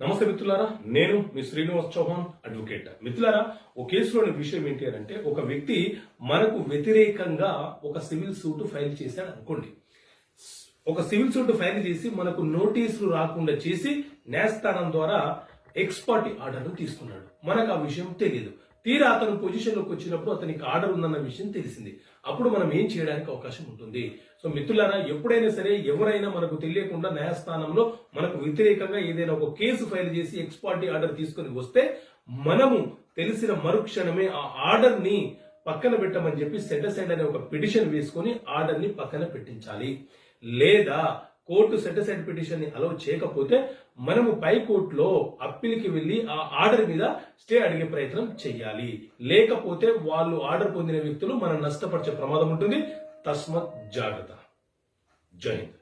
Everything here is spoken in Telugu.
నమస్తే మిత్రులారా, నేను మీ శ్రీనివాస్ చౌహాన్ అడ్వకేట్. మిత్రులారా, ఒక కేసులోని విషయం ఏంటి అంటే ఒక వ్యక్తి మనకు వ్యతిరేకంగా ఒక సివిల్ సూట్ ఫైల్ చేశాడు అనుకోండి. ఒక సివిల్ సూట్ ఫైల్ చేసి మనకు నోటీసులు రాకుండా చేసి న్యాయస్థానం ద్వారా ఎక్స్ పార్టీ ఆర్డర్ను తీసుకున్నాడు. మనకు ఆ విషయం తెలియదు. తీరా అతను పొజిషన్లోకి వచ్చినప్పుడు అతనికి ఆర్డర్ ఉందన్న విషయం తెలిసింది. అప్పుడు మనం ఏం చేయడానికి అవకాశం ఉంటుంది? సో మిత్రులారా, ఎప్పుడైనా సరే ఎవరైనా మనకు తెలియకుండా న్యాయస్థానంలో మనకు వ్యతిరేకంగా ఏదైనా ఒక కేసు ఫైల్ చేసి ఎక్స్ పార్టీ ఆర్డర్ తీసుకుని వస్తే మనము తెలిసిన మరుక్షణమే ఆ ఆర్డర్ ని పక్కన పెట్టమని చెప్పి సెట్ అసైడ్ అనే ఒక పిటిషన్ వేసుకుని ఆర్డర్ ని పక్కన పెట్టించాలి. లేదా కోర్టు సెట్ అసైడ్ పిటిషన్ ని అలౌ చేయకపోతే మనము పై కోర్టులో అప్పీల్కి వెళ్లి ఆ ఆర్డర్ మీద స్టే అడిగే ప్రయత్నం చేయాలి. లేకపోతే వాళ్ళు ఆర్డర్ పొందిన వ్యక్తులు మనం నష్టపరిచే ప్రమాదం ఉంటుంది. తస్మత్ జాగ్రత్త. జై హింద్.